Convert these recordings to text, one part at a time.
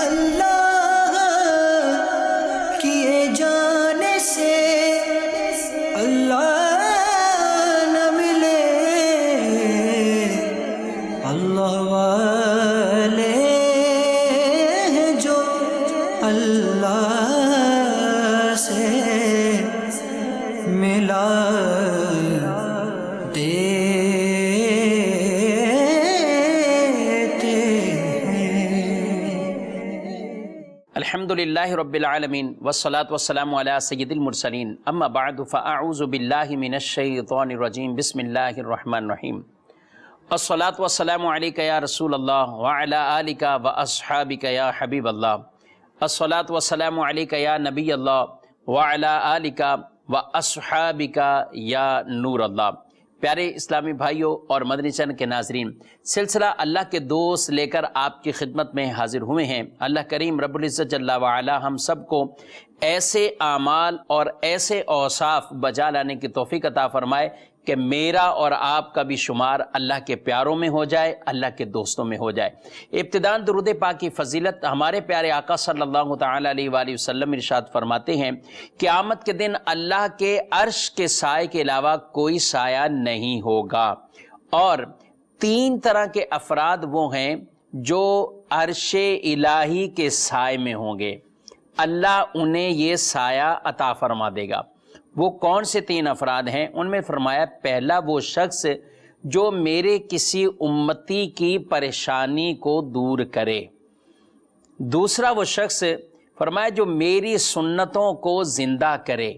اللہ کیے جانے سے اللہ نہ ملے، اللہ والے ہیں جو اللہ سے ملا الحمدللہ رب العالمین والصلاة والسلام علی سید المرسلین، اما بعد فاعوذ باللہ من الشیطان الرجیم، بسم اللہ الرحمن الرحیم۔ الصلاة والسلام علیک یا رسول اللہ وعلی آلک واصحابک یا حبیب اللہ، الصلاة والسلام علیک یا نبی اللہ وعلی آلک واصحابک یا نور اللہ۔ پیارے اسلامی بھائیوں اور مدنی چینل کے ناظرین، سلسلہ اللہ کے دوست لے کر آپ کی خدمت میں حاضر ہوئے ہیں۔ اللہ کریم رب العزت جل وعلا ہم سب کو ایسے اعمال اور ایسے اوصاف بجا لانے کی توفیق عطا فرمائے کہ میرا اور آپ کا بھی شمار اللہ کے پیاروں میں ہو جائے، اللہ کے دوستوں میں ہو جائے۔ ابتداءً درود پاک کی فضیلت ہمارے پیارے آقا صلی اللہ تعالیٰ علیہ وآلہ وسلم ارشاد فرماتے ہیں، قیامت کے دن اللہ کے عرش کے سائے کے علاوہ کوئی سایہ نہیں ہوگا، اور تین طرح کے افراد وہ ہیں جو عرش الہی کے سائے میں ہوں گے، اللہ انہیں یہ سایہ عطا فرما دے گا۔ وہ کون سے تین افراد ہیں؟ ان میں فرمایا، پہلا وہ شخص جو میرے کسی امتی کی پریشانی کو دور کرے، دوسرا وہ شخص فرمایا جو میری سنتوں کو زندہ کرے،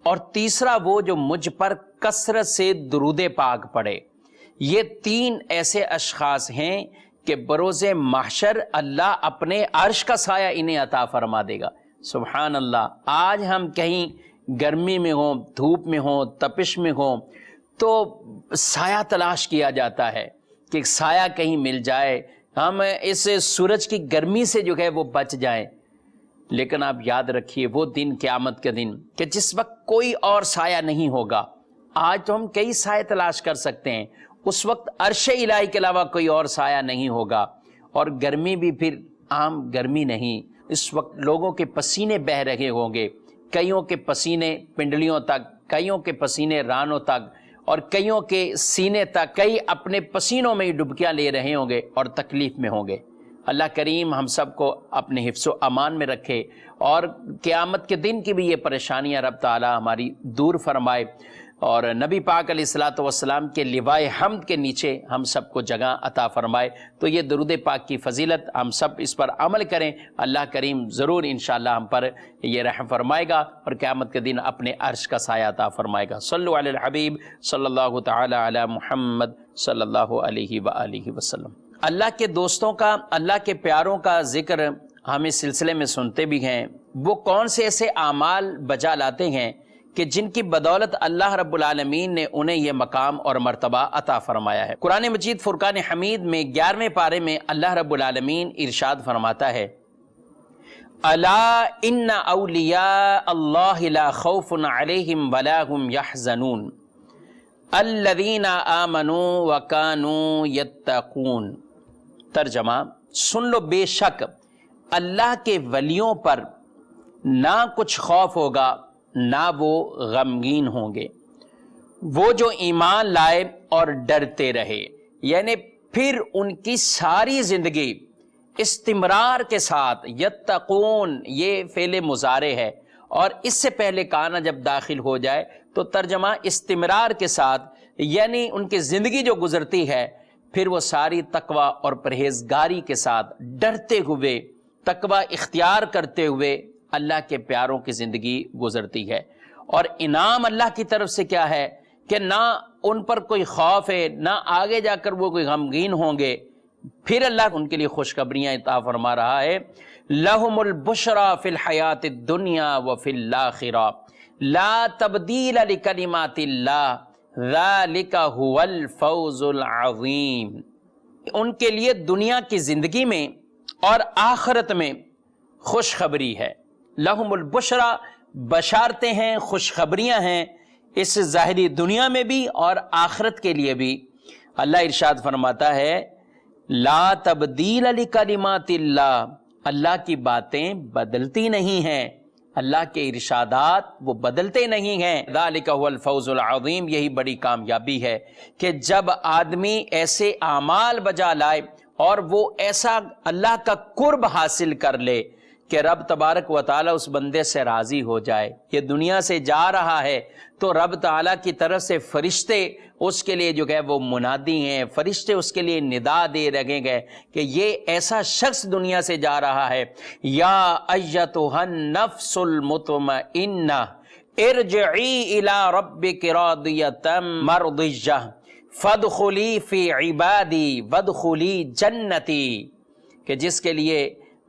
اور تیسرا وہ جو مجھ پر کثرت سے درود پاک پڑھے۔ یہ تین ایسے اشخاص ہیں کہ بروز محشر اللہ اپنے عرش کا سایہ انہیں عطا فرما دے گا۔ سبحان اللہ۔ آج ہم کہیں گرمی میں ہوں، دھوپ میں ہوں، تپش میں ہوں، تو سایہ تلاش کیا جاتا ہے کہ سایہ کہیں مل جائے، ہم اس سورج کی گرمی سے جو ہے وہ بچ جائیں۔ لیکن آپ یاد رکھیے وہ دن، قیامت کے دن، کہ جس وقت کوئی اور سایہ نہیں ہوگا۔ آج تو ہم کئی سائے تلاش کر سکتے ہیں، اس وقت عرش الہی کے علاوہ کوئی اور سایہ نہیں ہوگا، اور گرمی بھی پھر عام گرمی نہیں، اس وقت لوگوں کے پسینے بہہ رہے ہوں گے، کئیوں کے پسینے پنڈلیوں تک، کئیوں کے پسینے رانوں تک، اور کئیوں کے سینے تک، کئی اپنے پسینوں میں ہی ڈبکیاں لے رہے ہوں گے اور تکلیف میں ہوں گے۔ اللہ کریم ہم سب کو اپنے حفظ و امان میں رکھے، اور قیامت کے دن کی بھی یہ پریشانیاں رب تعالی ہماری دور فرمائے، اور نبی پاک علیہ الصلوۃ والسلام کے لوائے حمد کے نیچے ہم سب کو جگہ عطا فرمائے۔ تو یہ درود پاک کی فضیلت، ہم سب اس پر عمل کریں، اللہ کریم ضرور انشاءاللہ ہم پر یہ رحم فرمائے گا، اور قیامت کے دن اپنے عرش کا سایہ عطا فرمائے گا۔ صلو علی الحبیب صلی اللہ تعالی علی محمد صلی اللہ علیہ وآلہ وسلم۔ اللہ کے دوستوں کا، اللہ کے پیاروں کا ذکر ہم اس سلسلے میں سنتے بھی ہیں۔ وہ کون سے ایسے اعمال بجا لاتے ہیں کہ جن کی بدولت اللہ رب العالمین نے انہیں یہ مقام اور مرتبہ عطا فرمایا ہے۔ قرآن مجید فرقان حمید میں 11ویں پارے میں اللہ رب العالمین ارشاد فرماتا ہے، الا ان اولیاء اللہ لا خوف علیہم ولا هم يحزنون الذین آمنوا وکانوا یتقون۔ ترجمہ، سن لو، بے شک اللہ کے ولیوں پر نہ کچھ خوف ہوگا، نہ وہ غمگین ہوں گے، وہ جو ایمان لائے اور ڈرتے رہے۔ یعنی پھر ان کی ساری زندگی استمرار کے ساتھ، یتقون یہ فعل مضارع ہے، اور اس سے پہلے کانا جب داخل ہو جائے تو ترجمہ استمرار کے ساتھ، یعنی ان کی زندگی جو گزرتی ہے پھر وہ ساری تقوی اور پرہیزگاری کے ساتھ، ڈرتے ہوئے، تقوی اختیار کرتے ہوئے اللہ کے پیاروں کی زندگی گزرتی ہے۔ اور انعام اللہ کی طرف سے کیا ہے کہ نہ ان پر کوئی خوف ہے، نہ آگے جا کر وہ کوئی غمگین ہوں گے۔ پھر اللہ ان کے لیے خوشخبریاں عطا فرما رہا ہے، لہم البشری فی الحیات الدنیا وفی الآخرہ لا تبدیل لکلمات اللہ ذالک هو الفوز العظیم۔ ان کے لیے دنیا کی زندگی میں اور آخرت میں خوشخبری ہے۔ لہم البشری، بشارتیں ہیں، خوشخبریاں ہیں، اس ظاہری دنیا میں بھی اور آخرت کے لیے بھی۔ اللہ ارشاد فرماتا ہے لا تبدیل لکلمات اللہ، اللہ کی باتیں بدلتی نہیں ہیں، اللہ کے ارشادات وہ بدلتے نہیں ہیں۔ ذالک هو الفوز العظیم، یہی بڑی کامیابی ہے کہ جب آدمی ایسے اعمال بجا لائے اور وہ ایسا اللہ کا قرب حاصل کر لے کہ رب تبارک و تعالیٰ اس بندے سے راضی ہو جائے۔ یہ دنیا سے جا رہا ہے تو رب تعالیٰ کی طرف سے فرشتے اس کے لیے جو ہے وہ منادی ہیں، فرشتے اس کے لیے ندا دے رہے گئے کہ یہ ایسا شخص دنیا سے جا رہا ہے۔ یا ایتھا النفس المطمئنہ ارجعی الی ربک راضیۃ مرضیہ فادخلی فی عبادی وادخلی جنتی، کہ جس کے لیے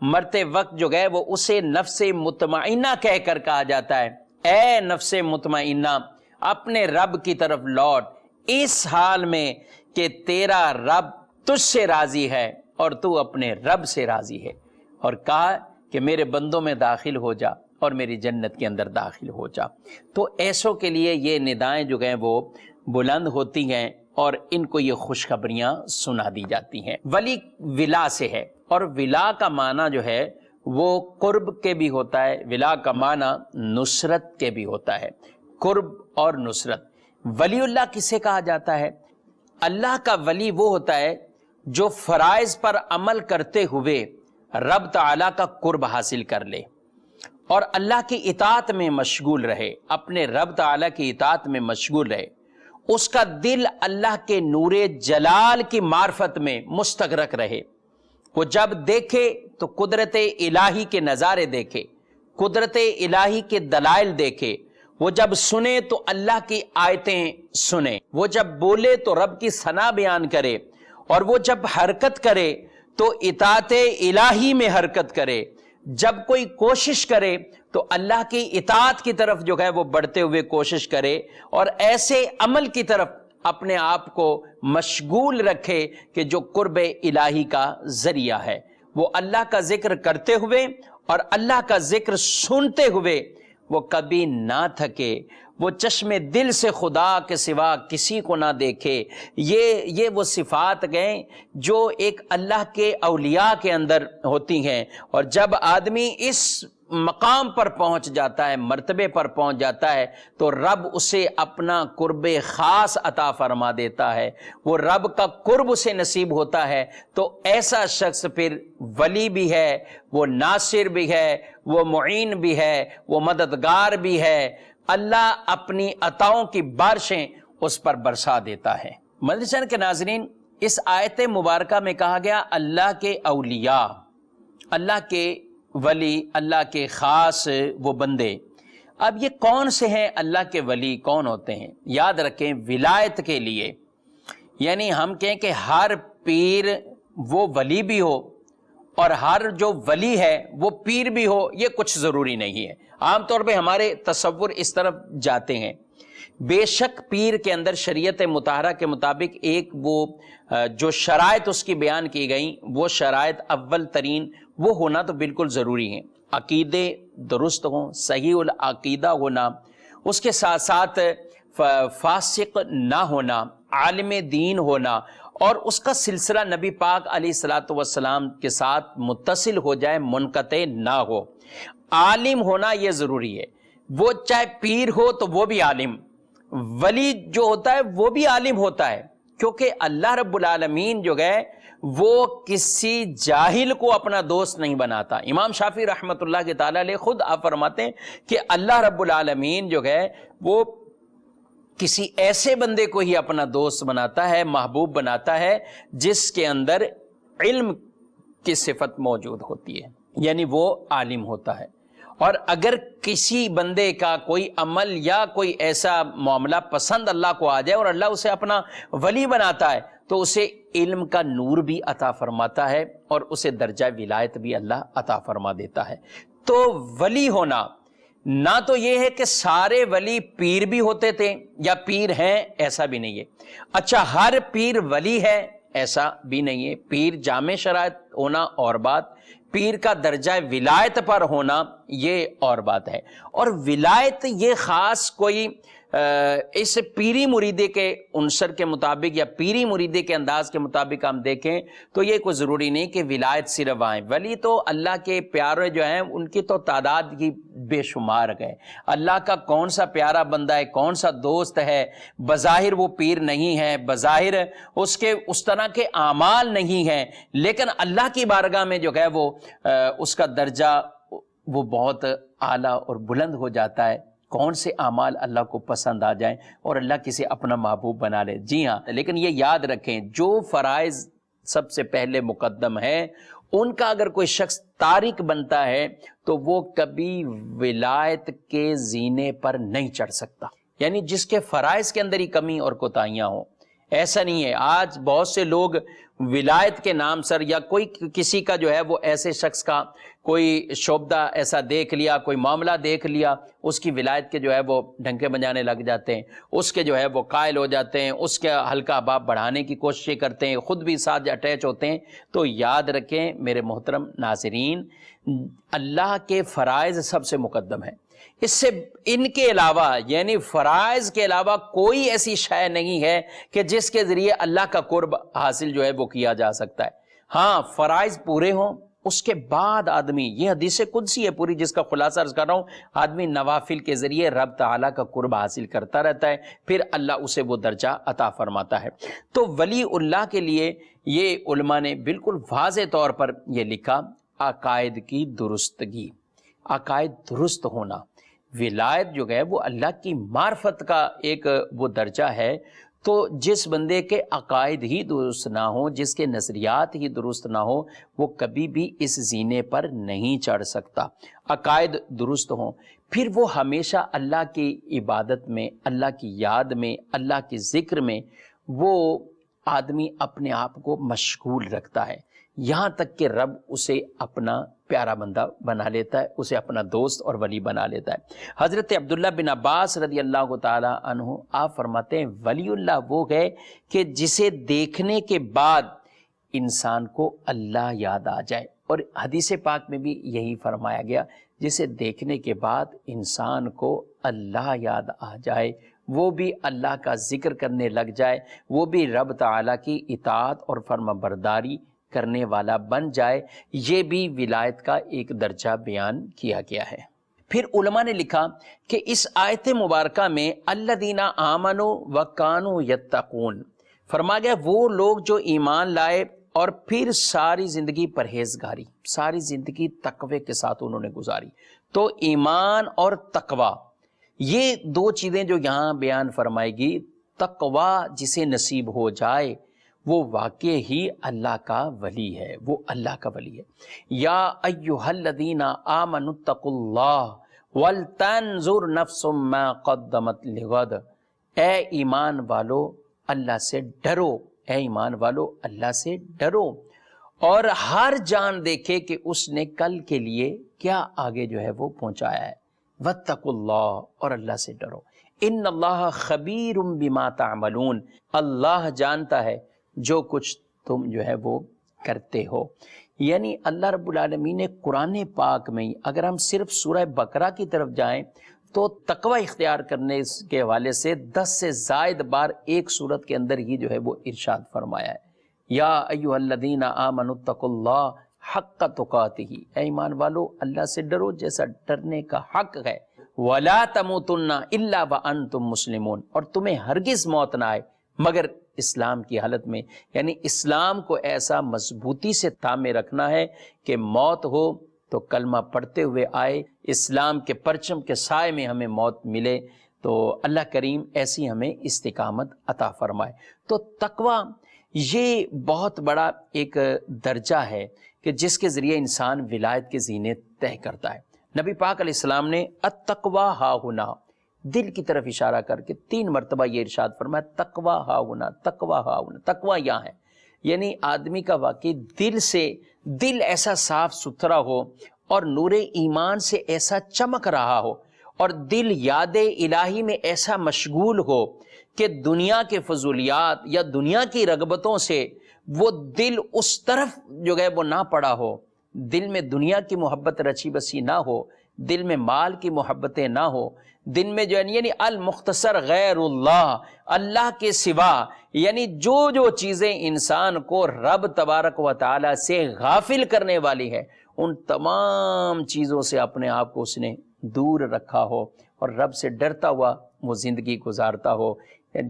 مرتے وقت جو گئے وہ اسے نفس مطمئنہ کہہ کر کہا جاتا ہے، اے نفس مطمئنہ اپنے رب کی طرف لوٹ اس حال میں کہ تیرا رب تجھ سے راضی ہے اور تو اپنے رب سے راضی ہے، اور کہا کہ میرے بندوں میں داخل ہو جا اور میری جنت کے اندر داخل ہو جا۔ تو ایسوں کے لیے یہ ندائیں جو گئے وہ بلند ہوتی ہیں اور ان کو یہ خوشخبریاں سنا دی جاتی ہیں۔ ولی ولا سے ہے، اور ولا کا معنی جو ہے وہ قرب کے بھی ہوتا ہے، ولا کا معنی نصرت کے بھی ہوتا ہے، قرب اور نصرت۔ ولی اللہ کسے کہا جاتا ہے؟ اللہ کا ولی وہ ہوتا ہے جو فرائض پر عمل کرتے ہوئے رب تعالیٰ کا قرب حاصل کر لے اور اللہ کی اطاعت میں مشغول رہے، اپنے رب تعالیٰ کی اطاعت میں مشغول رہے، اس کا دل اللہ کے نور جلال کی معرفت میں مستغرق رہے۔ وہ جب دیکھے تو قدرت الہی کے نظارے دیکھے، قدرت الہی کے دلائل دیکھے، وہ جب سنے تو اللہ کی آیتیں سنے، وہ جب بولے تو رب کی ثنا بیان کرے، اور وہ جب حرکت کرے تو اطاعت الہی میں حرکت کرے، جب کوئی کوشش کرے تو اللہ کی اطاعت کی طرف جو ہے وہ بڑھتے ہوئے کوشش کرے، اور ایسے عمل کی طرف اپنے آپ کو مشغول رکھے کہ جو قرب الہی کا ذریعہ ہے۔ وہ اللہ کا ذکر کرتے ہوئے اور اللہ کا ذکر سنتے ہوئے وہ کبھی نہ تھکے، وہ چشم دل سے خدا کے سوا کسی کو نہ دیکھے۔ یہ وہ صفات گئیں جو ایک اللہ کے اولیاء کے اندر ہوتی ہیں، اور جب آدمی اس مقام پر پہنچ جاتا ہے، مرتبے پر پہنچ جاتا ہے، تو رب اسے اپنا قرب خاص عطا فرما دیتا ہے، وہ رب کا قرب اسے نصیب ہوتا ہے۔ تو ایسا شخص پھر ولی بھی ہے، وہ ناصر بھی ہے، وہ معین بھی ہے، وہ مددگار بھی ہے، اللہ اپنی عطاؤں کی بارشیں اس پر برسا دیتا ہے۔ مدرسہ کے ناظرین، اس آیت مبارکہ میں کہا گیا اللہ کے اولیاء، اللہ کے ولی، اللہ کے خاص وہ بندے۔ اب یہ کون سے ہیں اللہ کے ولی، کون ہوتے ہیں؟ یاد رکھیں ولایت کے لیے، یعنی ہم کہیں کہ ہر پیر وہ ولی بھی ہو اور ہر جو ولی ہے وہ پیر بھی ہو، یہ کچھ ضروری نہیں ہے۔ عام طور پہ ہمارے تصور اس طرف جاتے ہیں۔ بے شک پیر کے اندر شریعت مطہرہ کے مطابق ایک وہ جو شرائط اس کی بیان کی گئیں، وہ شرائط اول ترین وہ ہونا تو بالکل ضروری ہیں، عقیدے درست ہوں، صحیح العقیدہ ہونا، اس کے ساتھ ساتھ فاسق نہ ہونا، عالم دین ہونا، اور اس کا سلسلہ نبی پاک علیہ الصلوۃ والسلام کے ساتھ متصل ہو جائے، منقطع نہ ہو۔ عالم ہونا یہ ضروری ہے، وہ چاہے پیر ہو تو وہ بھی عالم، ولی جو ہوتا ہے وہ بھی عالم ہوتا ہے، کیونکہ اللہ رب العالمین جو ہے وہ کسی جاہل کو اپنا دوست نہیں بناتا۔ امام شافعی رحمۃ اللہ کے تعالیٰ علیہ خود آپ فرماتے ہیں کہ اللہ رب العالمین جو ہے وہ کسی ایسے بندے کو ہی اپنا دوست بناتا ہے، محبوب بناتا ہے، جس کے اندر علم کی صفت موجود ہوتی ہے، یعنی وہ عالم ہوتا ہے۔ اور اگر کسی بندے کا کوئی عمل یا کوئی ایسا معاملہ پسند اللہ کو آ جائے اور اللہ اسے اپنا ولی بناتا ہے تو اسے علم کا نور بھی عطا فرماتا ہے اور اسے درجہ ولایت بھی اللہ عطا فرما دیتا ہے۔ تو ولی ہونا نہ تو یہ ہے کہ سارے ولی پیر بھی ہوتے تھے یا پیر ہیں، ایسا بھی نہیں ہے۔ اچھا، ہر پیر ولی ہے، ایسا بھی نہیں ہے۔ پیر جامع شرائط ہونا اور بات، پیر کا درجہ ولایت پر ہونا یہ اور بات ہے۔ اور ولایت یہ خاص کوئی اس پیری مریدے کے عنصر کے مطابق یا پیری مریدے کے انداز کے مطابق ہم دیکھیں تو یہ کوئی ضروری نہیں کہ ولایت صرف آئیں. ولی تو اللہ کے پیارے جو ہیں ان کی تو تعداد کی بے شمار ہے. اللہ کا کون سا پیارا بندہ ہے، کون سا دوست ہے، بظاہر وہ پیر نہیں ہے، بظاہر اس کے اس طرح کے اعمال نہیں ہیں، لیکن اللہ کی بارگاہ میں جو ہے وہ اس کا درجہ وہ بہت اعلیٰ اور بلند ہو جاتا ہے. کون سے اعمال اللہ کو پسند آ جائیں اور اللہ کسے اپنا محبوب بنا لے. جی ہاں، لیکن یہ یاد رکھیں جو فرائض سب سے پہلے مقدم ہے ان کا اگر کوئی شخص تارک بنتا ہے تو وہ کبھی ولایت کے زینے پر نہیں چڑھ سکتا. یعنی جس کے فرائض کے اندر ہی کمی اور کوتاہیاں ہوں. ایسا نہیں ہے. آج بہت سے لوگ ولایت کے نام سر یا کوئی کسی کا جو ہے وہ ایسے شخص کا کوئی شعبہ ایسا دیکھ لیا، کوئی معاملہ دیکھ لیا، اس کی ولایت کے جو ہے وہ ڈھنکے بجانے لگ جاتے ہیں، اس کے جو ہے وہ قائل ہو جاتے ہیں، اس کے حلقہ باب بڑھانے کی کوششیں کرتے ہیں، خود بھی ساتھ اٹیچ ہوتے ہیں. تو یاد رکھیں میرے محترم ناظرین، اللہ کے فرائض سب سے مقدم ہیں. اس سے ان کے علاوہ یعنی فرائض کے علاوہ کوئی ایسی شے نہیں ہے کہ جس کے ذریعے اللہ کا قرب حاصل جو ہے وہ کیا جا سکتا ہے. ہاں فرائض پورے ہوں اس کے بعد آدمی، یہ حدیث قدسی ہے پوری جس کا خلاصہ عرض کر رہا ہوں، آدمی نوافل کے ذریعے رب تعالیٰ کا قرب حاصل کرتا رہتا ہے، پھر اللہ اسے وہ درجہ عطا فرماتا ہے. تو ولی اللہ کے لیے یہ علماء نے بالکل واضح طور پر یہ لکھا، عقائد کی درستگی، عقائد درست ہونا. ولایت جو ہے وہ اللہ کی معرفت کا ایک وہ درجہ ہے. تو جس بندے کے عقائد ہی درست نہ ہوں، جس کے نظریات ہی درست نہ ہوں، وہ کبھی بھی اس زینے پر نہیں چڑھ سکتا. عقائد درست ہوں پھر وہ ہمیشہ اللہ کی عبادت میں، اللہ کی یاد میں، اللہ کے ذکر میں وہ آدمی اپنے آپ کو مشغول رکھتا ہے، یہاں تک کہ رب اسے اپنا پیارا بندہ بنا لیتا ہے، اسے اپنا دوست اور ولی بنا لیتا ہے. حضرت عبداللہ بن عباس رضی اللہ تعالی عنہ آپ فرماتے ہیں ولی اللہ وہ ہے کہ جسے دیکھنے کے بعد انسان کو اللہ یاد آ جائے. اور حدیث پاک میں بھی یہی فرمایا گیا، جسے دیکھنے کے بعد انسان کو اللہ یاد آ جائے، وہ بھی اللہ کا ذکر کرنے لگ جائے، وہ بھی رب تعالیٰ کی اطاعت اور فرما برداری کرنے والا بن جائے. یہ بھی ولایت کا ایک درجہ بیان کیا گیا ہے. پھر علماء نے لکھا کہ اس آیت مبارکہ میں الذین آمنوا وکانوا یتقون فرما گیا وہ لوگ جو ایمان لائے اور پھر ساری زندگی پرہیزگاری، ساری زندگی تقوی کے ساتھ انہوں نے گزاری. تو ایمان اور تقوی یہ دو چیزیں جو یہاں بیان فرمائے گی، تقوی جسے نصیب ہو جائے وہ واقع ہی اللہ کا ولی ہے، وہ اللہ کا ولی ہے. یا ایھا الذین آمنوا اتقوا اللہ ولتنظر نفس ما قدمت لغد، اے ایمان والو اللہ سے ڈرو، اے ایمان والو اللہ سے ڈرو، اور ہر جان دیکھے کہ اس نے کل کے لیے کیا آگے جو ہے وہ پہنچایا ہے. واتقوا اللہ، اور اللہ سے ڈرو. ان اللہ خبیر بما تعملون، اللہ جانتا ہے جو کچھ تم جو ہے وہ کرتے ہو. یعنی اللہ رب العالمین نے قرآن پاک میں اگر ہم صرف سورہ بقرہ کی طرف جائیں تو تقوی اختیار کرنے کے حوالے سے 10 سے زائد بار ایک سورت کے اندر ہی جو ہے وہ ارشاد فرمایا ہے. یا ایھا الذین آمنوا اتقوا اللہ حق تقاتہ، اے ایمان والو اللہ سے ڈرو جیسا ڈرنے کا حق ہے. ولا تموتن الا وانتم مسلمون، اور تمہیں ہرگز موت نہ آئے مگر اسلام کی حالت میں. یعنی اسلام کو ایسا مضبوطی سے تھامے رکھنا ہے کہ موت ہو تو کلمہ پڑھتے ہوئے آئے، اسلام کے پرچم کے سائے میں ہمیں موت ملے. تو اللہ کریم ایسی ہمیں استقامت عطا فرمائے. تو تقوی یہ بہت بڑا ایک درجہ ہے کہ جس کے ذریعے انسان ولایت کے زینے طے کرتا ہے. نبی پاک علیہ السلام نے التقوی ہاہنا، دل کی طرف اشارہ کر کے 3 مرتبہ یہ ارشاد فرمایا تقوی ہاہنا، تقوی ہاہنا، تقوی یہاں ہے. یعنی آدمی کا واقعی دل سے، دل ایسا صاف ستھرا ہو اور نور ایمان سے ایسا چمک رہا ہو اور دل یاد الہی میں ایسا مشغول ہو کہ دنیا کے فضولیات یا دنیا کی رغبتوں سے وہ دل اس طرف جو ہے وہ نہ پڑا ہو، دل میں دنیا کی محبت رچی بسی نہ ہو، دل میں مال کی محبتیں نہ ہو، دن میں جو ہے یعنی المختصر غیر اللہ، اللہ کے سوا یعنی جو چیزیں انسان کو رب تبارک و تعالی سے غافل کرنے والی ہے، ان تمام چیزوں سے اپنے آپ کو اس نے دور رکھا ہو اور رب سے ڈرتا ہوا وہ زندگی گزارتا ہو۔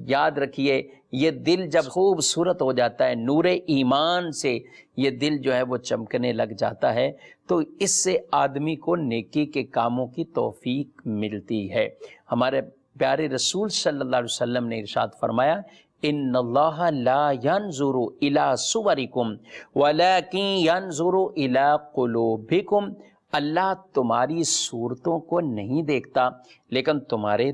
یاد رکھیے یہ دل جب خوبصورت ہو جاتا ہے، نور ایمان سے یہ دل جو ہے وہ چمکنے لگ جاتا ہے، تو اس سے آدمی کو نیکی کے کاموں کی توفیق ملتی ہے۔ ہمارے پیارے رسول صلی اللہ علیہ وسلم نے ارشاد فرمایا، ان اللہ لا ينظر الى صورکم ولکن ينظر الى قلوبکم، اللہ تمہاری صورتوں کو نہیں دیکھتا لیکن تمہارے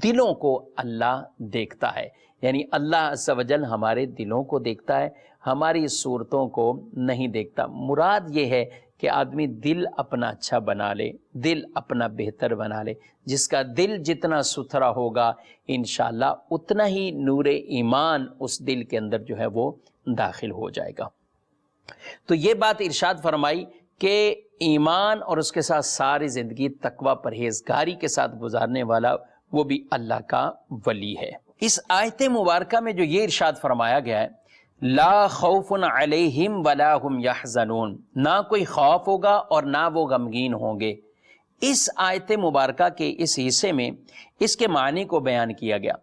دلوں کو اللہ دیکھتا ہے۔ یعنی اللہ عز و جل ہمارے دلوں کو دیکھتا ہے، ہماری صورتوں کو نہیں دیکھتا۔ مراد یہ ہے کہ آدمی دل اپنا اچھا بنا لے، دل اپنا بہتر بنا لے۔ جس کا دل جتنا ستھرا ہوگا انشاءاللہ اتنا ہی نور ایمان اس دل کے اندر جو ہے وہ داخل ہو جائے گا۔ تو یہ بات ارشاد فرمائی کہ ایمان اور اس کے ساتھ ساری زندگی تقوی پرہیزگاری کے ساتھ گزارنے والا وہ بھی اللہ کا ولی ہے۔ اس آیت مبارکہ میں جو یہ ارشاد فرمایا گیا ہے، لا خوف علیہم ولا ہم یحزنون، نہ کوئی خوف ہوگا اور نہ وہ غمگین ہوں گے، اس آیت مبارکہ کے اس حصے میں اس کے معنی کو بیان کیا گیا۔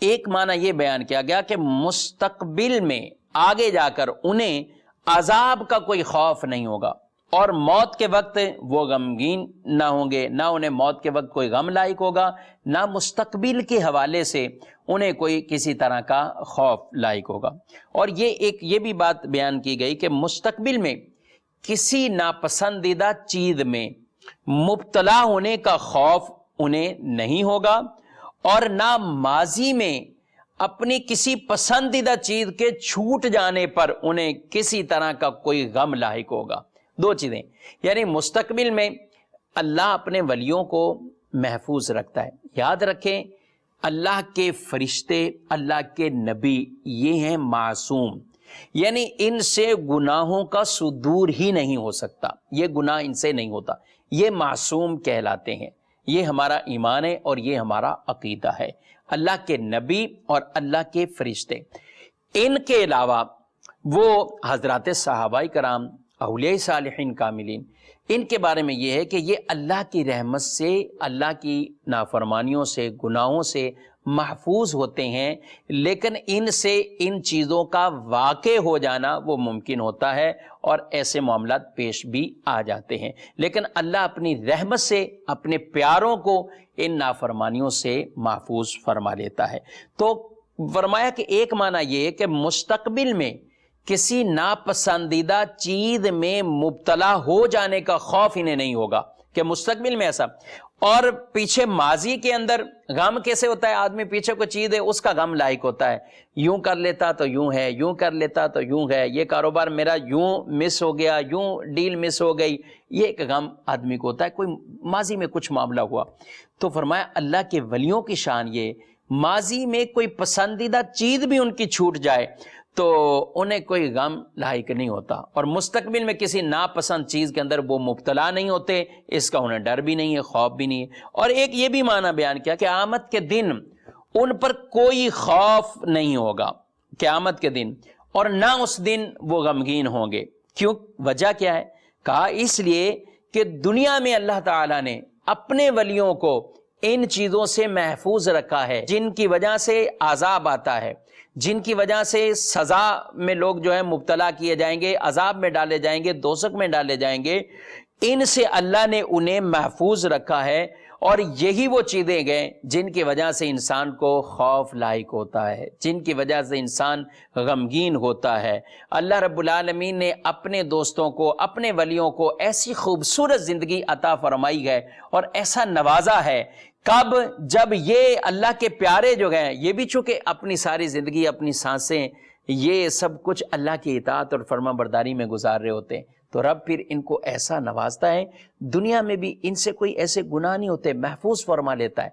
ایک معنی یہ بیان کیا گیا کہ مستقبل میں آگے جا کر انہیں عذاب کا کوئی خوف نہیں ہوگا اور موت کے وقت وہ غمگین نہ ہوں گے، نہ انہیں موت کے وقت کوئی غم لاحق ہوگا، نہ مستقبل کے حوالے سے انہیں کوئی کسی طرح کا خوف لاحق ہوگا۔ اور یہ بھی بات بیان کی گئی کہ مستقبل میں کسی ناپسندیدہ چیز میں مبتلا ہونے کا خوف انہیں نہیں ہوگا اور نہ ماضی میں اپنی کسی پسندیدہ چیز کے چھوٹ جانے پر انہیں کسی طرح کا کوئی غم لاحق ہوگا۔ دو چیزیں، یعنی مستقبل میں اللہ اپنے ولیوں کو محفوظ رکھتا ہے۔ یاد رکھیں اللہ کے فرشتے، اللہ کے نبی یہ ہیں معصوم، یعنی ان سے گناہوں کا صدور ہی نہیں ہو سکتا، یہ گناہ ان سے نہیں ہوتا، یہ معصوم کہلاتے ہیں۔ یہ ہمارا ایمان ہے اور یہ ہمارا عقیدہ ہے۔ اللہ کے نبی اور اللہ کے فرشتے، ان کے علاوہ وہ حضرات صحابہ کرام، اولیاء صالحین کاملین، ان کے بارے میں یہ ہے کہ یہ اللہ کی رحمت سے، اللہ کی نافرمانیوں سے، گناہوں سے محفوظ ہوتے ہیں، لیکن ان سے ان چیزوں کا واقع ہو جانا وہ ممکن ہوتا ہے اور ایسے معاملات پیش بھی آ جاتے ہیں، لیکن اللہ اپنی رحمت سے اپنے پیاروں کو ان نافرمانیوں سے محفوظ فرما لیتا ہے۔ تو فرمایا کہ ایک معنی یہ ہے کہ مستقبل میں کسی ناپسندیدہ چیز میں مبتلا ہو جانے کا خوف انہیں نہیں ہوگا کہ مستقبل میں ایسا، اور پیچھے ماضی کے اندر غم کیسے ہوتا ہے، آدمی پیچھے کوئی چیز ہے اس کا غم لاحق ہوتا ہے، یوں کر لیتا تو یوں ہے، یوں کر لیتا تو یوں ہے، یہ کاروبار میرا یوں مس ہو گیا، یوں ڈیل مس ہو گئی، یہ ایک غم آدمی کو ہوتا ہے، کوئی ماضی میں کچھ معاملہ ہوا۔ تو فرمایا اللہ کے ولیوں کی شان یہ، ماضی میں کوئی پسندیدہ چیز بھی ان کی چھوٹ جائے تو انہیں کوئی غم لاحق نہیں ہوتا، اور مستقبل میں کسی ناپسند چیز کے اندر وہ مبتلا نہیں ہوتے، اس کا انہیں ڈر بھی نہیں ہے، خوف بھی نہیں ہے۔ اور ایک یہ بھی معنی بیان کیا کہ قیامت کے دن ان پر کوئی خوف نہیں ہوگا قیامت کے دن، اور نہ اس دن وہ غمگین ہوں گے۔ کیوں؟ وجہ کیا ہے؟ کہا اس لیے کہ دنیا میں اللہ تعالیٰ نے اپنے ولیوں کو ان چیزوں سے محفوظ رکھا ہے جن کی وجہ سے عذاب آتا ہے، جن کی وجہ سے سزا میں لوگ جو ہے مبتلا کیے جائیں گے، عذاب میں ڈالے جائیں گے، دوزخ میں ڈالے جائیں گے، ان سے اللہ نے انہیں محفوظ رکھا ہے، اور یہی وہ چیزیں گئے جن کی وجہ سے انسان کو خوف لاحق ہوتا ہے، جن کی وجہ سے انسان غمگین ہوتا ہے۔ اللہ رب العالمین نے اپنے دوستوں کو، اپنے ولیوں کو ایسی خوبصورت زندگی عطا فرمائی ہے اور ایسا نوازا ہے، کب؟ جب یہ اللہ کے پیارے جو گئے، یہ بھی چونکہ اپنی ساری زندگی، اپنی سانسیں، یہ سب کچھ اللہ کی اطاعت اور فرما برداری میں گزار رہے ہوتے ہیں، تو رب پھر ان کو ایسا نوازتا ہے، دنیا میں بھی ان سے کوئی ایسے گناہ نہیں ہوتے، محفوظ فرما لیتا ہے،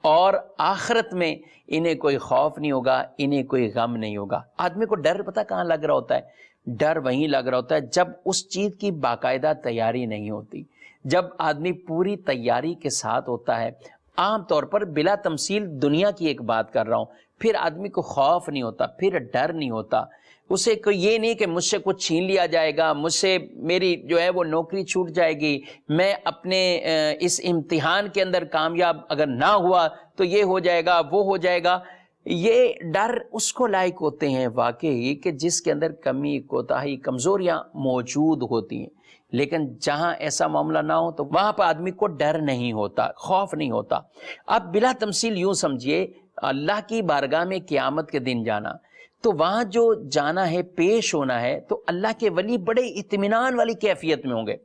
اور آخرت میں انہیں کوئی خوف نہیں ہوگا، انہیں کوئی غم نہیں ہوگا۔ آدمی کو ڈر پتہ کہاں لگ رہا ہوتا ہے؟ ڈر وہیں لگ رہا ہوتا ہے جب اس چیز کی باقاعدہ تیاری نہیں ہوتی، جب آدمی پوری تیاری کے ساتھ ہوتا ہے، عام طور پر بلا تمثیل دنیا کی ایک بات کر رہا ہوں، پھر آدمی کو خوف نہیں ہوتا، پھر ڈر نہیں ہوتا، اسے کوئی یہ نہیں کہ مجھ سے کچھ چھین لیا جائے گا، مجھ سے میری جو ہے وہ نوکری چھوٹ جائے گی، میں اپنے اس امتحان کے اندر کامیاب اگر نہ ہوا تو یہ ہو جائے گا، وہ ہو جائے گا۔ یہ ڈر اس کو لائق ہوتے ہیں واقعی کہ جس کے اندر کمی، کوتاہی، کمزوریاں موجود ہوتی ہیں، لیکن جہاں ایسا معاملہ نہ ہو تو وہاں پہ آدمی کو ڈر نہیں ہوتا، خوف نہیں ہوتا۔ اب بلا تمثیل یوں سمجھیے، اللہ کی بارگاہ میں قیامت کے دن جانا، تو وہاں جو جانا ہے، پیش ہونا ہے، تو اللہ کے ولی بڑے اطمینان والی کیفیت میں ہوں گے۔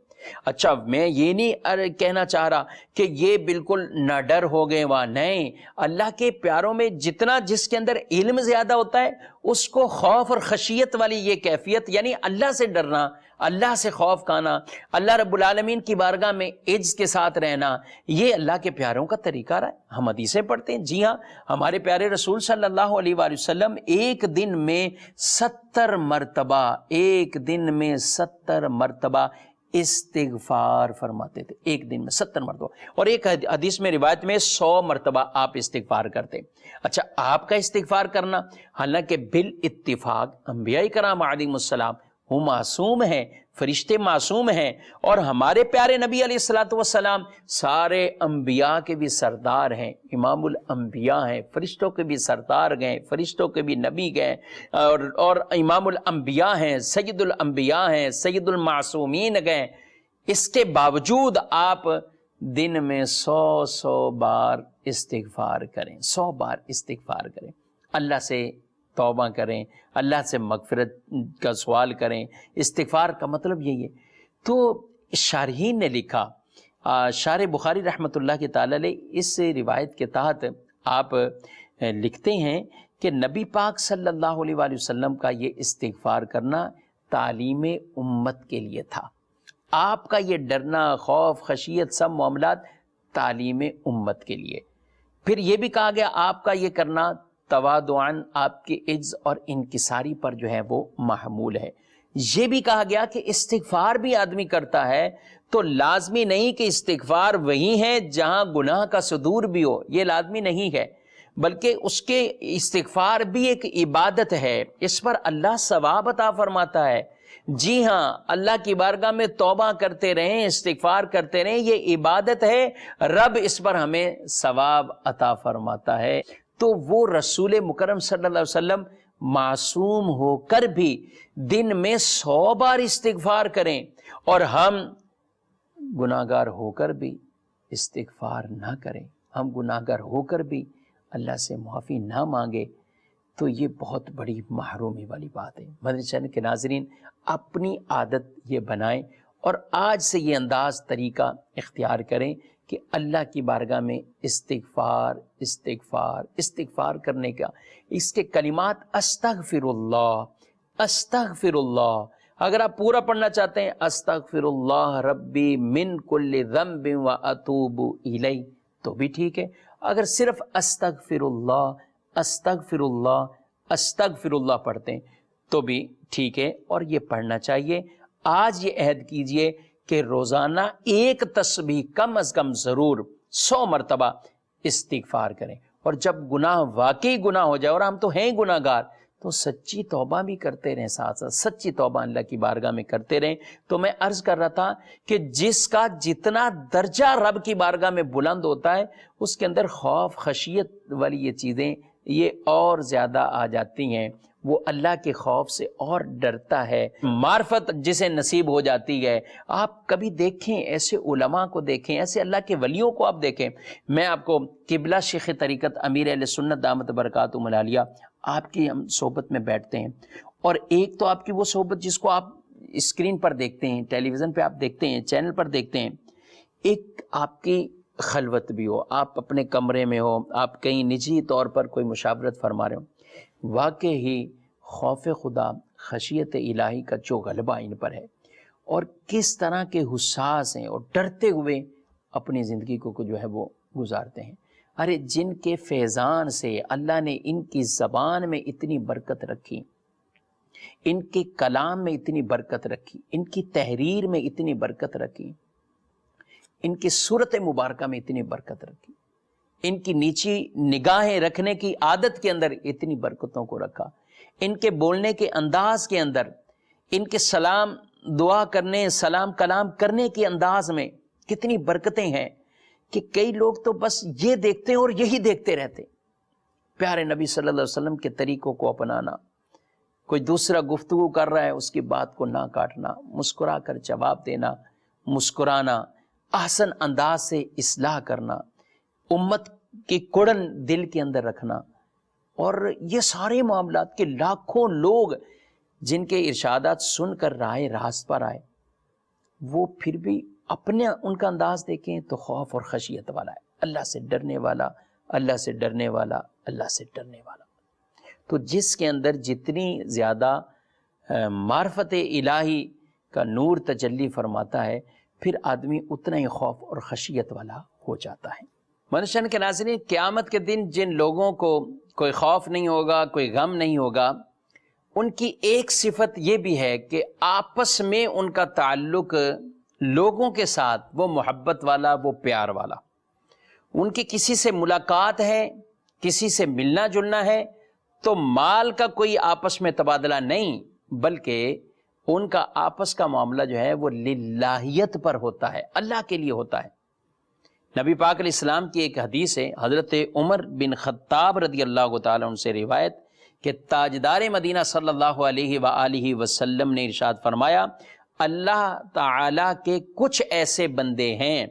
اچھا، میں یہ نہیں کہنا چاہ رہا کہ یہ بالکل نہ ڈر ہو گئے وہاں، نہیں، اللہ کے پیاروں میں جتنا جس کے اندر علم زیادہ ہوتا ہے اس کو خوف اور خشیت والی یہ کیفیت، یعنی اللہ سے ڈرنا، اللہ سے خوف کھانا، اللہ رب العالمین کی بارگاہ میں عجز کے ساتھ رہنا، یہ اللہ کے پیاروں کا طریقہ رہا ہے۔ ہم حدیثیں پڑھتے ہیں، جی ہاں، ہمارے پیارے رسول صلی اللہ علیہ وآلہ وسلم ایک دن میں 70 مرتبہ، ایک دن میں 70 مرتبہ استغفار فرماتے تھے، ایک دن میں 70 مرتبہ، اور ایک حدیث میں روایت میں 100 مرتبہ آپ استغفار کرتے۔ اچھا، آپ کا استغفار کرنا، حالانکہ بالاتفاق انبیاء کرام علیہم السلام وہ معصوم ہیں، فرشتے معصوم ہیں، اور ہمارے پیارے نبی علیہ الصلوۃ والسلام سارے انبیاء کے بھی سردار ہیں، امام الانبیاء ہیں، فرشتوں کے بھی سردار گئے، فرشتوں کے بھی نبی گئے، اور امام الانبیاء ہیں، سید الانبیاء ہیں، سید المعصومین گئے۔ اس کے باوجود آپ دن میں 100 بار استغفار کریں، 100 بار استغفار کریں، اللہ سے توبہ کریں، اللہ سے مغفرت کا سوال کریں۔ استغفار کا مطلب یہی ہے۔ تو شارحین نے لکھا، شارح بخاری رحمۃ اللہ کی تعالی علیہ اس روایت کے تحت آپ لکھتے ہیں کہ نبی پاک صلی اللہ علیہ وآلہ وسلم کا یہ استغفار کرنا تعلیم امت کے لیے تھا۔ آپ کا یہ ڈرنا، خوف، خشیت، سب معاملات تعلیم امت کے لیے۔ پھر یہ بھی کہا گیا آپ کا یہ کرنا تواضعاً آپ کے عجز اور انکساری پر جو ہے وہ محمول ہے۔ یہ بھی کہا گیا کہ استغفار بھی آدمی کرتا ہے تو لازمی نہیں کہ استغفار وہی ہے جہاں گناہ کا صدور بھی ہو، یہ لازمی نہیں ہے، بلکہ اس کے استغفار بھی ایک عبادت ہے، اس پر اللہ ثواب عطا فرماتا ہے۔ جی ہاں، اللہ کی بارگاہ میں توبہ کرتے رہیں، استغفار کرتے رہیں، یہ عبادت ہے، رب اس پر ہمیں ثواب عطا فرماتا ہے۔ تو وہ رسول مکرم صلی اللہ علیہ وسلم معصوم ہو کر بھی دن میں 100 بار استغفار کریں، اور ہم گناہگار ہو کر بھی استغفار نہ کریں، ہم گناہگار ہو کر بھی اللہ سے معافی نہ مانگے، تو یہ بہت بڑی محرومی والی بات ہے۔ مدنی چینل کے ناظرین، اپنی عادت یہ بنائیں اور آج سے یہ انداز، طریقہ اختیار کریں کہ اللہ کی بارگاہ میں استغفار استغفار استغفار کرنے کا، اس کے کلمات استغفر اللہ، استغفر اللہ، اگر آپ پورا پڑھنا چاہتے ہیں استغفر اللہ ربی من کل ذنب و اتوب الیہ تو بھی ٹھیک ہے، اگر صرف استغفر اللہ استغفر اللہ استغفر اللہ پڑھتے ہیں تو بھی ٹھیک ہے، اور یہ پڑھنا چاہیے۔ آج یہ عہد کیجئے کہ روزانہ ایک تسبیح کم از کم ضرور 100 مرتبہ استغفار کریں، اور جب گناہ واقعی گناہ ہو جائے، اور ہم تو ہیں گناہ گار، تو سچی توبہ بھی کرتے رہیں، ساتھ ساتھ سچی توبہ اللہ کی بارگاہ میں کرتے رہیں۔ تو میں عرض کر رہا تھا کہ جس کا جتنا درجہ رب کی بارگاہ میں بلند ہوتا ہے، اس کے اندر خوف، خشیت والی یہ چیزیں یہ اور زیادہ آ جاتی ہیں، وہ اللہ کے خوف سے اور ڈرتا ہے، معرفت جسے نصیب ہو جاتی ہے۔ آپ کبھی دیکھیں، ایسے علماء کو دیکھیں، ایسے اللہ کے ولیوں کو آپ دیکھیں۔ میں آپ کو قبلہ شیخ طریقت امیر اہل سنت دامت برکاتہم العالیہ، آپ کی ہم صحبت میں بیٹھتے ہیں، اور ایک تو آپ کی وہ صحبت جس کو آپ اسکرین پر دیکھتے ہیں، ٹیلی ویژن پہ آپ دیکھتے ہیں، چینل پر دیکھتے ہیں، ایک آپ کی خلوت بھی ہو، آپ اپنے کمرے میں ہو، آپ کہیں نجی طور پر کوئی مشاورت فرما رہے ہو، واقع ہی خوف خدا، خشیت الہی کا جو غلبہ ان پر ہے، اور کس طرح کے حساس ہیں اور ڈرتے ہوئے اپنی زندگی کو جو ہے وہ گزارتے ہیں۔ ارے جن کے فیضان سے اللہ نے ان کی زبان میں اتنی برکت رکھی، ان کے کلام میں اتنی برکت رکھی، ان کی تحریر میں اتنی برکت رکھی، ان کی صورت مبارکہ میں اتنی برکت رکھی، ان کی نیچی نگاہیں رکھنے کی عادت کے اندر اتنی برکتوں کو رکھا، ان کے بولنے کے انداز کے اندر، ان کے سلام دعا کرنے، سلام کلام کرنے کے انداز میں کتنی برکتیں ہیں کہ کئی لوگ تو بس یہ دیکھتے ہیں اور یہی دیکھتے رہتے۔ پیارے نبی صلی اللہ علیہ وسلم کے طریقوں کو اپنانا، کوئی دوسرا گفتگو کر رہا ہے اس کی بات کو نہ کاٹنا، مسکرا کر جواب دینا، مسکرانا، احسن انداز سے اصلاح کرنا، امت کی کڑن دل کے اندر رکھنا، اور یہ سارے معاملات کے لاکھوں لوگ جن کے ارشادات سن کر راہ راست پر آئے، وہ پھر بھی اپنے ان کا انداز دیکھیں تو خوف اور خشیت والا ہے، اللہ سے ڈرنے والا، اللہ سے ڈرنے والا، اللہ سے ڈرنے والا۔ تو جس کے اندر جتنی زیادہ معرفت الہی کا نور تجلی فرماتا ہے، پھر آدمی اتنا ہی خوف اور خشیت والا ہو جاتا ہے۔ منشن کے ناظرین، قیامت کے دن جن لوگوں کو کوئی خوف نہیں ہوگا، کوئی غم نہیں ہوگا، ان کی ایک صفت یہ بھی ہے کہ آپس میں ان کا تعلق لوگوں کے ساتھ وہ محبت والا، وہ پیار والا۔ ان کی کسی سے ملاقات ہے، کسی سے ملنا جلنا ہے تو مال کا کوئی آپس میں تبادلہ نہیں، بلکہ ان کا آپس کا معاملہ جو ہے وہ للہیت پر ہوتا ہے، اللہ کے لیے ہوتا ہے۔ نبی پاک علیہ السلام کی ایک حدیث ہے، حضرت عمر بن خطاب رضی اللہ تعالیٰ عنہ سے روایت کہ تاجدار مدینہ صلی اللہ علیہ وآلہ وسلم نے ارشاد فرمایا، اللہ تعالیٰ کے کچھ ایسے بندے ہیں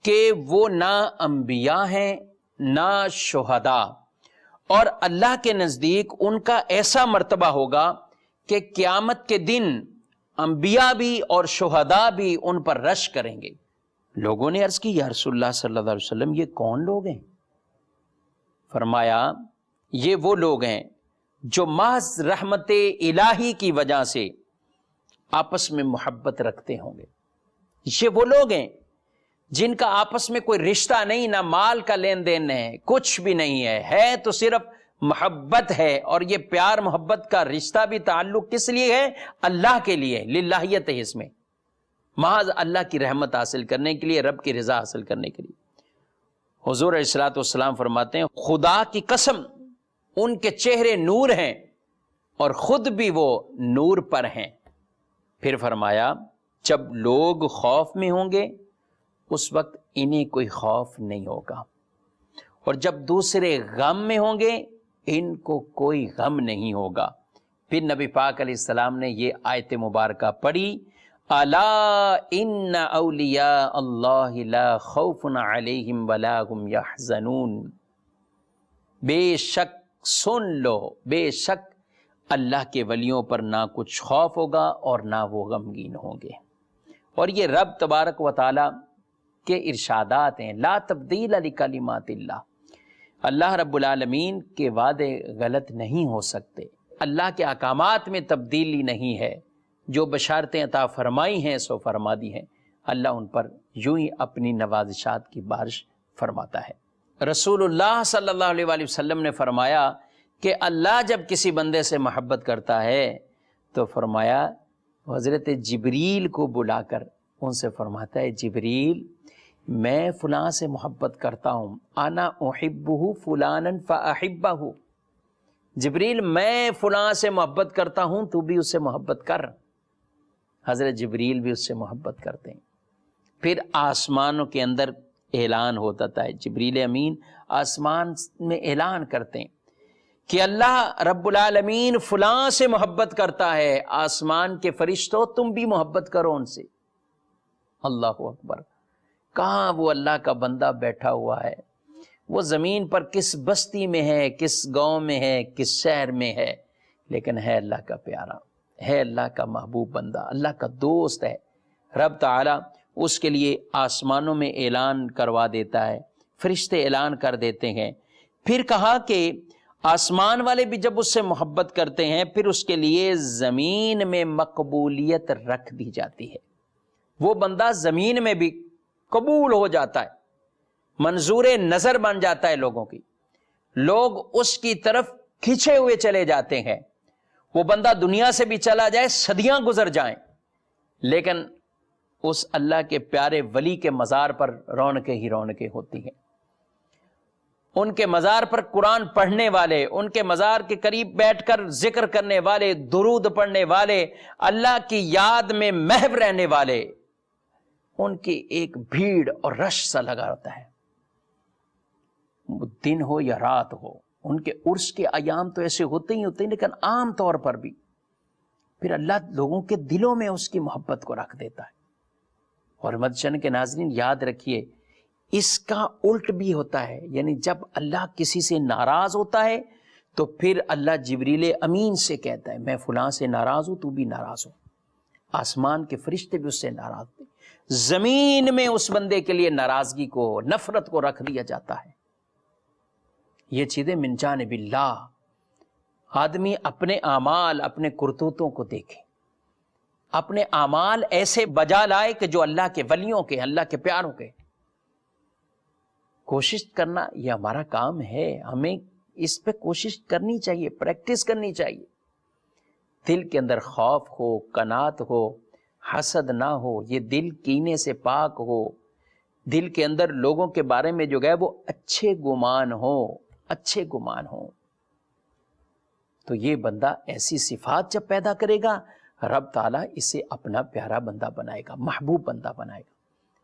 کہ وہ نہ انبیاء ہیں نہ شہداء، اور اللہ کے نزدیک ان کا ایسا مرتبہ ہوگا کہ قیامت کے دن انبیاء بھی اور شہداء بھی ان پر رش کریں گے۔ لوگوں نے عرض کی، یا رسول اللہ صلی اللہ علیہ وسلم یہ کون لوگ ہیں؟ فرمایا یہ وہ لوگ ہیں جو محض رحمت الہی کی وجہ سے آپس میں محبت رکھتے ہوں گے۔ یہ وہ لوگ ہیں جن کا آپس میں کوئی رشتہ نہیں، نہ مال کا لین دین ہے، کچھ بھی نہیں ہے تو صرف محبت ہے، اور یہ پیار محبت کا رشتہ بھی تعلق کس لیے ہے؟ اللہ کے لیے، للہیت ہے اس میں، محض اللہ کی رحمت حاصل کرنے کے لیے، رب کی رضا حاصل کرنے کے لیے۔ حضور علیہ الصلوۃ والسلام فرماتے ہیں، خدا کی قسم ان کے چہرے نور ہیں اور خود بھی وہ نور پر ہیں۔ پھر فرمایا جب لوگ خوف میں ہوں گے اس وقت انہیں کوئی خوف نہیں ہوگا، اور جب دوسرے غم میں ہوں گے ان کو کوئی غم نہیں ہوگا۔ پھر نبی پاک علیہ السلام نے یہ آیت مبارکہ پڑھی، الا ان اولیاء اللہ لا خوف علیہم ولا هم یحزنون، بے شک سن لو، بے شک اللہ کے ولیوں پر نہ کچھ خوف ہوگا اور نہ وہ غمگین ہوں گے۔ اور یہ رب تبارک و تعالی کے ارشادات ہیں، لا تبدیل لکلمات اللہ، اللہ رب العالمین کے وعدے غلط نہیں ہو سکتے، اللہ کے احکامات میں تبدیلی نہیں ہے، جو بشارتیں عطا فرمائی ہیں سو فرما دی ہیں، اللہ ان پر یوں ہی اپنی نوازشات کی بارش فرماتا ہے۔ رسول اللہ صلی اللہ علیہ وآلہ وسلم نے فرمایا کہ اللہ جب کسی بندے سے محبت کرتا ہے تو فرمایا حضرت جبریل کو بلا کر ان سے فرماتا ہے، جبریل میں فلاں سے محبت کرتا ہوں، انا احبہ فلانا فاحبہ، جبریل میں فلاں سے محبت کرتا ہوں تو بھی اس سے محبت کر۔ حضرت جبریل بھی اس سے محبت کرتے ہیں۔ پھر آسمانوں کے اندر اعلان ہوتا ہے، جبریل امین آسمان میں اعلان کرتے ہیں کہ اللہ رب العالمین فلاں سے محبت کرتا ہے، آسمان کے فرشتوں تم بھی محبت کرو ان سے۔ اللہ اکبر، کہاں وہ اللہ کا بندہ بیٹھا ہوا ہے، وہ زمین پر کس بستی میں ہے، کس گاؤں میں ہے، کس شہر میں ہے، لیکن ہے اللہ کا پیارا، ہے اللہ کا محبوب بندہ، اللہ کا دوست ہے۔ رب تعالیٰ اس کے لیے آسمانوں میں اعلان کروا دیتا ہے، فرشتے اعلان کر دیتے ہیں۔ پھر کہا کہ آسمان والے بھی جب اس سے محبت کرتے ہیں پھر اس کے لیے زمین میں مقبولیت رکھ دی جاتی ہے، وہ بندہ زمین میں بھی قبول ہو جاتا ہے، منظور نظر بن جاتا ہے لوگوں کی، لوگ اس کی طرف کھینچے ہوئے چلے جاتے ہیں۔ وہ بندہ دنیا سے بھی چلا جائے، صدیاں گزر جائیں، لیکن اس اللہ کے پیارے ولی کے مزار پر رونقیں ہی رونقیں ہوتی ہیں. ان کے مزار پر قرآن پڑھنے والے، ان کے مزار کے قریب بیٹھ کر ذکر کرنے والے، درود پڑھنے والے، اللہ کی یاد میں محو رہنے والے، ان کی ایک بھیڑ اور رش سا لگا ہوتا ہے. دن ہو یا رات ہو، ان کے عرس کے ایام تو ایسے ہوتے ہی ہوتے ہیں، لیکن عام طور پر بھی پھر اللہ لوگوں کے دلوں میں اس کی محبت کو رکھ دیتا ہے. اور مدشن کے ناظرین یاد رکھیے، اس کا الٹ بھی ہوتا ہے. یعنی جب اللہ کسی سے ناراض ہوتا ہے تو پھر اللہ جبریل امین سے کہتا ہے میں فلاں سے ناراض ہوں، تو بھی ناراض ہو. آسمان کے فرشتے بھی اس سے ناراض تھے. زمین میں اس بندے کے لیے ناراضگی کو، نفرت کو رکھ دیا جاتا ہے. یہ چیزیں من جانب اللہ. آدمی اپنے اعمال، اپنے کرتوتوں کو دیکھے، اپنے اعمال ایسے بجا لائے کہ جو اللہ کے ولیوں کے، اللہ کے پیاروں کے. کوشش کرنا یہ ہمارا کام ہے، ہمیں اس پہ کوشش کرنی چاہیے، پریکٹس کرنی چاہیے. دل کے اندر خوف ہو، قناعت ہو، حسد نہ ہو، یہ دل کینے سے پاک ہو، دل کے اندر لوگوں کے بارے میں جو ہے وہ اچھے گمان ہو، اچھے گمان ہو. تو یہ بندہ ایسی صفات جب پیدا کرے گا، رب تعالیٰ اسے اپنا پیارا بندہ بنائے گا، محبوب بندہ بنائے گا.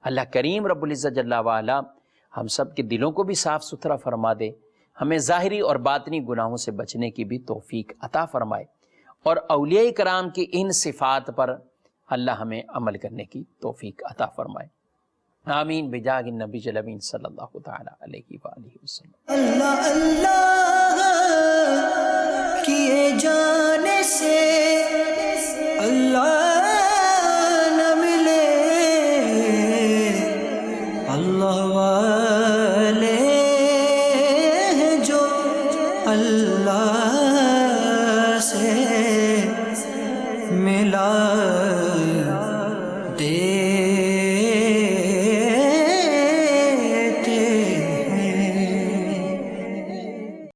اللہ کریم رب العزت جل وعلا ہم سب کے دلوں کو بھی صاف ستھرا فرما دے، ہمیں ظاہری اور باطنی گناہوں سے بچنے کی بھی توفیق عطا فرمائے، اور اولیاء کرام کی ان صفات پر اللہ ہمیں عمل کرنے کی توفیق عطا فرمائے. آمین بجاہ النبی الامین صلی اللہ تعالی علیہ وآلہ وسلم. اللہ اللہ کیے جانے سے اللہ نہ ملے، اللہ